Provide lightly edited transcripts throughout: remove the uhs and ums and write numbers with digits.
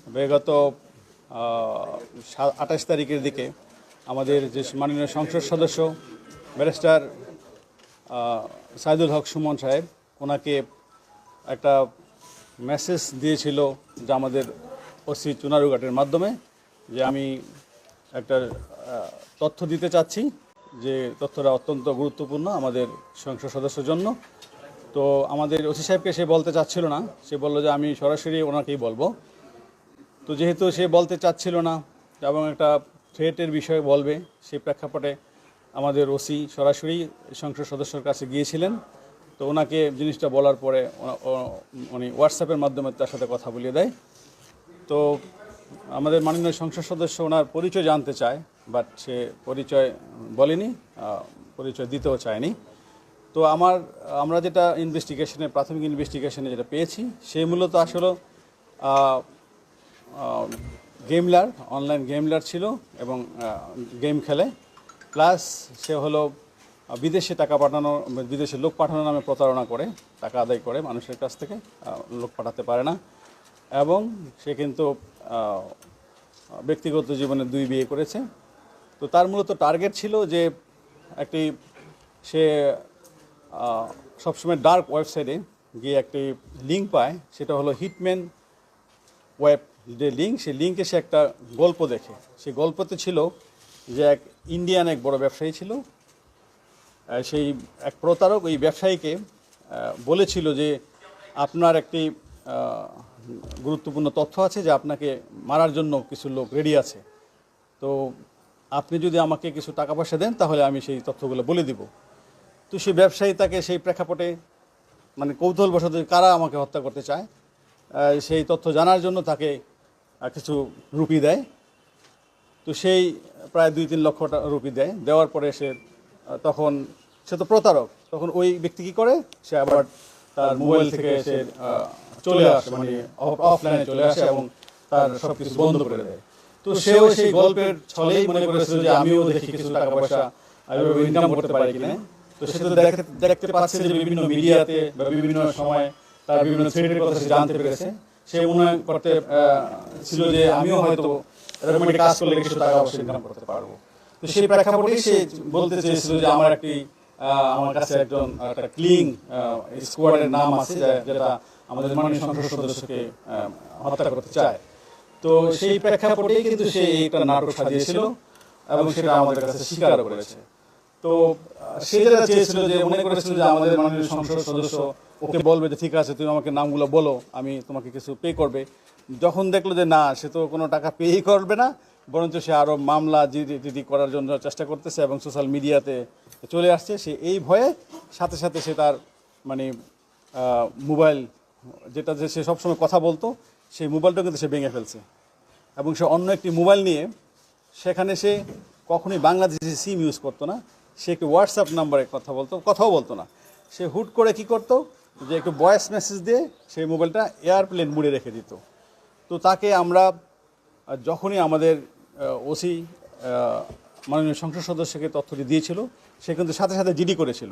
বিগত 28 তারিখের দিকে আমাদের যে মাননীয় সংসদ সদস্য ব্যারিস্টার সাইদুল হক সুমন সাহেব ওনাকে একটা মেসেজ দিয়েছিল যে আমাদের ওসি চুনারুঘাটের মাধ্যমে যে আমি একটা তথ্য দিতে চাচ্ছি, যে তথ্যটা অত্যন্ত গুরুত্বপূর্ণ আমাদের সংসদ সদস্যের জন্য। তো আমাদের ওসি সাহেবকে সে বলতে চাচ্ছিল না, সে বলল যে আমি সরাসরি ওনাকেই বলবো। তো যেহেতু সে বলতে চাচ্ছিল না এবং একটা থ্রেটের বিষয়ে বলবে, সেই প্রেক্ষাপটে আমাদের ওসি সরাসরি সংসদ সদস্যের কাছে গিয়েছিলেন। তো ওনাকে জিনিসটা বলার পরে উনি হোয়াটসঅ্যাপের মাধ্যমে তার সাথে কথা বলিয়ে দেয়। তো আমাদের মাননীয় সংসদ সদস্য ওনার পরিচয় জানতে চায়, বাট সে পরিচয় বলেনি, পরিচয় দিতেও চায়নি। তো আমরা যেটা প্রাথমিক ইনভেস্টিগেশনে যেটা পেয়েছি, সে মূলত আসলে গেমলার, অনলাইন গেমলার ছিল এবং গেম খেলে, প্লাস সে হলো বিদেশে টাকা পাঠানো, বিদেশে লোক পাঠানোর নামে প্রতারণা করে, টাকা আদায় করে মানুষের কাছ থেকে, লোক পাঠাতে পারে না। এবং সে কিন্তু ব্যক্তিগত জীবনে 2 বিয়ে করেছে। তো তার মূলত টার্গেট ছিল যে সে সবসময় ডার্ক ওয়েবসাইটে গিয়ে একটি লিঙ্ক পায়, সেটা হলো হিটম্যান ওয়েব যে লিঙ্ক, সেই লিঙ্কে সে একটা গল্প দেখে। সেই গল্পতে ছিল যে এক ইন্ডিয়ান এক বড় ব্যবসায়ী ছিল, সেই এক প্রতারক ওই ব্যবসায়ীকে বলেছিল যে আপনার একটি গুরুত্বপূর্ণ তথ্য আছে, যে আপনাকে মারার জন্য কিছু লোক রেডি আছে, তো আপনি যদি আমাকে কিছু টাকা পয়সা দেন তাহলে আমি সেই তথ্যগুলো বলে দিব। তো সেই ব্যবসায়ী তাকে সেই প্রেক্ষাপটে মানে কৌতূহলবশত কারা আমাকে হত্যা করতে চায় সেই তথ্য জানার জন্য তাকে কিছু রুপি দেয়। তো সেই প্রায় 2-3 লক্ষ রুপি দেয়। দেওয়ার পরে তখন সে তো প্রতারক, তখন ওই ব্যক্তি কী করে, সে আবার তার মোবাইল থেকে সে চলে আসে, মানে অফলাইনে চলে আসে এবং তার সব কিছু বন্ধ করে দেয়। তো সেও সেই গল্পের ছলেই মনে করেছিল যে আমিও দেখি কিছু টাকা পয়সা ইনকাম করতে পারি কিনা। তো সে তো দেখতে পাচ্ছে যে বিভিন্ন মিডিয়াতে বা বিভিন্ন সময় তার বিভিন্ন থ্রেটের কথা সে জানতে পেরেছে। সে মনে করতে ছিল যে আমিও হয়তো এরকম একটা কাজ করলে কিছু টাকা অবশ্যই ইনকাম করতে পারবো। তো সেই প্রেক্ষাপটেই সে বলতে চেয়েছিল যে আমার কাছে একটা ক্লিং স্কোয়াডের নাম আছে, যেটা আমাদের মাননীয় সংসদ সদস্যকে হত্যা করতে চায়। তো সেই প্রেক্ষাপটেই কিন্তু সে একটা নাটক সাজিয়েছিল এবং সেটা আমাদের কাছে স্বীকারও করেছে। তো সে যেটা চেয়েছিল, যে মনে করেছিল যে আমাদের মাননীয় সংসদ সদস্য ওকে বলবে যে ঠিক আছে তুমি আমাকে নামগুলো বলো, আমি তোমাকে কিছু পে করবে। যখন দেখলো যে না, সে তো কোনো টাকা পেই করবে না, বরঞ্চ সে আরও মামলা জিডি করার জন্য চেষ্টা করতেছে এবং সোশ্যাল মিডিয়াতে চলে আসছে, সে এই ভয়ে সাথে সাথে সে তার মানে মোবাইল যেটা যে সে সবসময় কথা বলতো, সেই মোবাইলটা কিন্তু সে ভেঙে ফেলছে এবং সে অন্য একটি মোবাইল নিয়ে, সেখানে সে কখনোই বাংলাদেশি সিম ইউজ করতো না, সে একটি হোয়াটসঅ্যাপ নাম্বারে কথাও বলতো না। সে হুট করে কি করতো, যে একটু ভয়েস মেসেজ দিয়ে সেই মোবাইলটা এয়ারপ্লেন মুডে রেখে দিত। তো তাকে আমরা যখনই আমাদের ওসি মাননীয় সংসদ সদস্যকে তথ্যটি দিয়েছিল, সে কিন্তু সাথে সাথে জিডি করেছিল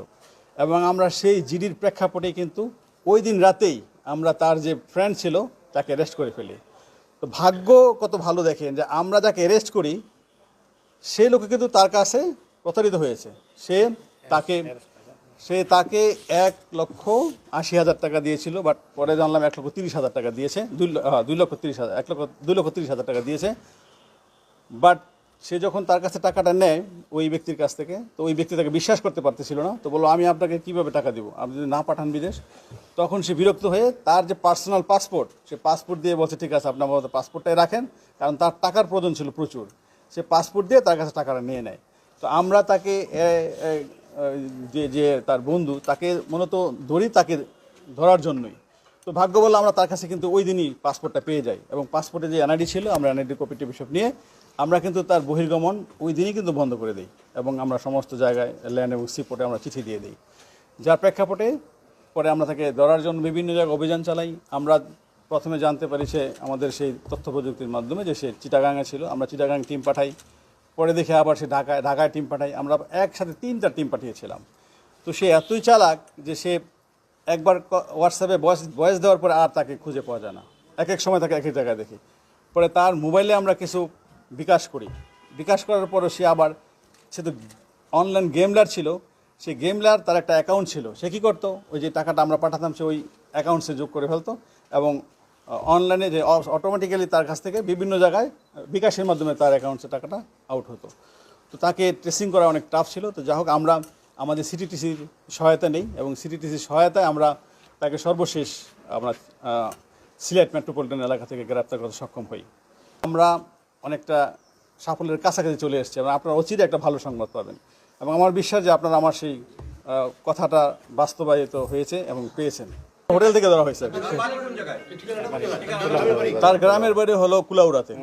এবং আমরা সেই জিডির প্রেক্ষাপটে কিন্তু ওই দিন রাতেই আমরা তার যে ফ্রেন্ড ছিল তাকে অ্যারেস্ট করে ফেলি। তো ভাগ্য কত ভালো দেখেন যে আমরা যাকে অ্যারেস্ট করি সেই লোকে কিন্তু তার কাছে প্রতারিত হয়েছে। সে তাকে 1,80,000 টাকা দিয়েছিল, বাট পরে জানলাম 1,30,000 টাকা দিয়েছে, 2,30,000 টাকা দিয়েছে। বাট সে যখন তার কাছে টাকাটা নেয় ওই ব্যক্তির কাছ থেকে, তো ওই ব্যক্তি তাকে বিশ্বাস করতে পারতেছিল না। তো বললো আমি আপনাকে কীভাবে টাকা দেবো, আপনি যদি না পাঠান বিদেশ। তখন সে বিরক্ত হয়ে তার যে পার্সোনাল পাসপোর্ট, সে পাসপোর্ট দিয়ে বলছে ঠিক আছে আপনি আমাদের পাসপোর্টটাই রাখেন, কারণ তার টাকার প্রয়োজন ছিল প্রচুর। সে পাসপোর্ট দিয়ে তার কাছে টাকাটা নিয়ে নেয়। তো আমরা তাকে যে তার বন্ধু, তাকে মূলত ধরি তাকে ধরার জন্যই। তো ভাগ্য বলে আমরা তার কাছে কিন্তু ওই দিনই পাসপোর্টটা পেয়ে যাই এবং পাসপোর্টে যে এনআইডি ছিল, আমরা এনআইডি কপি টিপিসব নিয়ে আমরা কিন্তু তার বহির্গমন ওই দিনই কিন্তু বন্ধ করে দিই এবং আমরা সমস্ত জায়গায় ল্যান্ড এবং সিপোর্টে আমরা চিঠি দিয়ে দিই। যার প্রেক্ষাপটে পরে আমরা তাকে ধরার জন্য বিভিন্ন জায়গায় অভিযান চালাই। আমরা প্রথমে জানতে পারি সে আমাদের সেই তথ্য প্রযুক্তির মাধ্যমে যে সে চিটাগাঙে ছিল, আমরা চিটাগাং টিম পাঠাই। পরে দেখে আবার সে ঢাকায় টিম পাঠাই। আমরা একসাথে 3টা টিম পাঠিয়েছিলাম। তো সে এতই চালাক যে সে একবার হোয়াটসঅ্যাপে ভয়েস দেওয়ার পরে আর তাকে খুঁজে পাওয়া যায় না, এক সময় তাকে এক জায়গায় দেখি। পরে তার মোবাইলে আমরা কিছু বিকাশ করি, বিকাশ করার পরও সে তো অনলাইন গেমলার ছিল, সেই গেমলার তার একটা অ্যাকাউন্ট ছিল, সে কী করতো, ওই যে টাকাটা আমরা পাঠাতাম সে ওই অ্যাকাউন্টসে যোগ করে ফেলতো এবং অনলাইনে যে অটোমেটিক্যালি তার কাছ থেকে বিভিন্ন জায়গায় বিকাশের মাধ্যমে তার অ্যাকাউন্টসে টাকাটা আউট হতো। তো তাকে ট্রেসিং করা অনেক টাফ ছিল। তো যাই হোক, আমরা আমাদের সিটিটিসির সহায়তা নেই এবং সিটিটিসির সহায়তায় আমরা তাকে সর্বশেষ আমরা সিলেট মেট্রোপলিটন এলাকা থেকে গ্রেপ্তার করতে সক্ষম হই। আমরা অনেকটা সাফল্যের কাছাকাছি চলে এসেছি এবং আপনারা অচিরে একটা ভালো সংবাদ পাবেন এবং আমার বিশ্বাস যে আপনারা আমার সেই কথাটা বাস্তবায়িত হয়েছে এবং পেয়েছেন। হোটেল থেকে ধরা হয়েছে। তার গ্রামের বাড়ি হলো কুলাউড়াতে,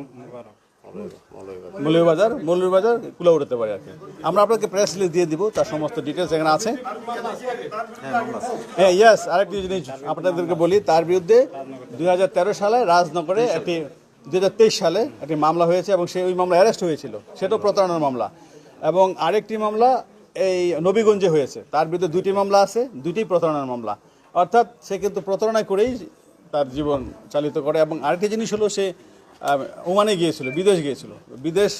মৌলভীবাজার কুলাউড়াতে বাড়ি আর কি। আমরা আপনাকে প্রেস রিলিজ দিয়ে দিব, তার সমস্ত ডিটেলস এখানে আছে। হ্যাঁ, ইয়েস, আরেকটি জিনিস আপনাদেরকে বলি, তার বিরুদ্ধে 2013 সালে রাজনগরে 2023 সালে একটি মামলা হয়েছে এবং ওই মামলা অ্যারেস্ট হয়েছিল, সেটাও প্রতারণার মামলা। এবং আরেকটি মামলা এই নবীগঞ্জে হয়েছে, তার বিরুদ্ধে 2টি মামলা আছে, 2টি প্রতারণার মামলা। অর্থাৎ সে কিন্তু প্রতারণা করেই তার জীবন চালিত করে। এবং আরেকটি জিনিস হলো, সে ওমানে গিয়েছিল, বিদেশ গিয়েছিল, বিদেশ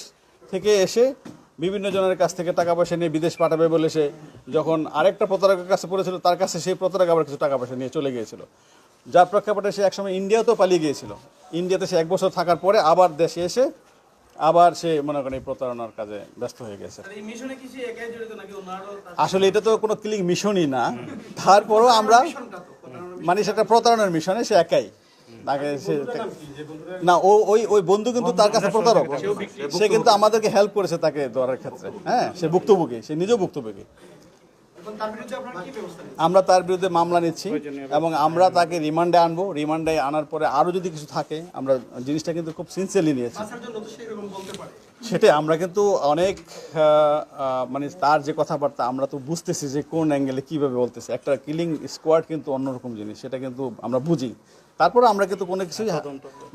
থেকে এসে বিভিন্ন জনের কাছ থেকে টাকা পয়সা নিয়ে বিদেশ পাঠাবে বলে সে যখন আরেকটা প্রতারকের কাছে পড়েছিল, তার কাছে সেই প্রতারক আবার কিছু টাকা পয়সা নিয়ে চলে গিয়েছিল, যার প্রেক্ষাপটে সে একসময় ইন্ডিয়াতেও পালিয়ে গিয়েছিল। ইন্ডিয়াতে সে 1 বছর থাকার পরে আবার দেশে এসে আবার সে মনে করেন এই প্রতারণার কাজে ব্যস্ত হয়ে গেছে। আসলে এটা তো কোনো ক্লিক মিশনই না, তারপরও আমরা মানে সেটা প্রতারণার মিশনে সে একাই তাকে না, ওই বন্ধু কিন্তু তার কাছে প্রতারক, সে কিন্তু আমাদেরকে হেল্প করেছে তাকে ধরার ক্ষেত্রে। হ্যাঁ, সে ভুক্তভোগী, সে নিজেও ভুক্তভোগী। আমরা তার বিরুদ্ধে মামলা নিচ্ছি এবং আমরা তাকে রিমান্ডে আনবো। রিমান্ডে আনার পরে আরও যদি কিছু থাকে, আমরা জিনিসটা কিন্তু খুব সিনসিয়ারলি নিয়েছি। সেটাই আমরা কিন্তু অনেক মানে তার যে কথাবার্তা আমরা তো বুঝতেছি যে কোন অ্যাঙ্গেলে কীভাবে বলতেছে। একটা কিলিং স্কোয়াড কিন্তু অন্যরকম জিনিস, সেটা কিন্তু আমরা বুঝি। তারপরে আমরা কিন্তু কোনো কিছুই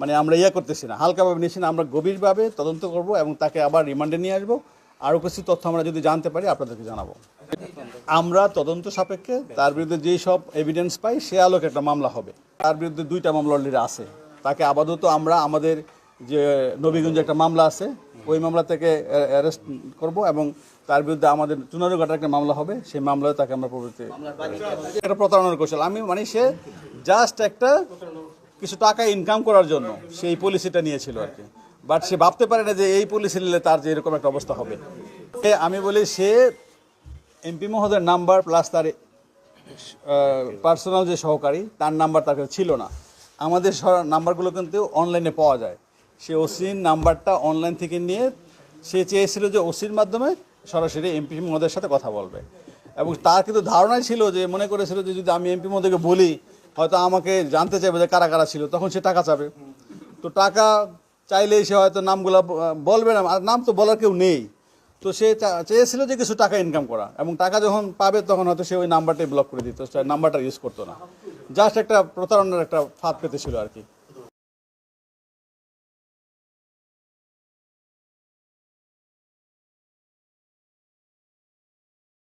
মানে আমরা করতেছি না, হালকাভাবে নিচ্ছি না, আমরা গভীরভাবে তদন্ত করব এবং তাকে আবার রিমান্ডে নিয়ে আসবো। আরও কিছু তথ্য আমরা যদি জানতে পারি আপনাদেরকে জানাবো। আমরা তদন্ত সাপেক্ষে তার বিরুদ্ধে যেই সব এভিডেন্স পাই সে আলোকে একটা মামলা হবে। তার বিরুদ্ধে 2টা মামলা অলরেডি আছে। তাকে আপাতত আমরা আমাদের যে নবীগঞ্জে একটা মামলা আছে, ওই মামলা থেকে অ্যারেস্ট করব এবং তার বিরুদ্ধে আমাদের চুনারুঘাটার একটা মামলা হবে, সেই মামলায় তাকে আমরা প্রবৃত্তি একটা প্রতারণার কৌশল। আমি মানে সে জাস্ট একটা কিছু টাকা ইনকাম করার জন্য সেই পলিসিটা নিয়েছিল আর কি, বাট সে ভাবতে পারে না যে এই পলিসি নিলে তার যে এরকম একটা অবস্থা হবে। আমি বলি, সে এমপি মহোদয়ের নাম্বার প্লাস তার পার্সোনাল যে সহকারী তার নাম্বার তার কাছে ছিল না। আমাদের নাম্বারগুলো কিন্তু অনলাইনে পাওয়া যায়। সে ওসির নাম্বারটা অনলাইন থেকে নিয়ে সে চেয়েছিল যে ওসির মাধ্যমে সরাসরি এমপি মহোদয়ের সাথে কথা বলবে এবং তার কিন্তু ধারণাই ছিল যে, মনে করেছিল যে যদি আমি এমপি মহোদয়কে বলি হয়তো আমাকে জানতে চাইবে যে কারা কারা ছিল, তখন সে টাকা চাবে। তো টাকা চাইলেই সে হয়তো নামগুলো বলবে না, আর নাম তো বলার কেউ নেই। তো সে চেয়েছিল যে কিছু টাকা ইনকাম করা এবং টাকা যখন পাবে তখন হয়তো সে ওই নাম্বারটাই ব্লক করে দিত, নাম্বারটা ইউজ করতো না। জাস্ট একটা প্রতারণার একটা ফাঁদ পেতেছিল আর কি।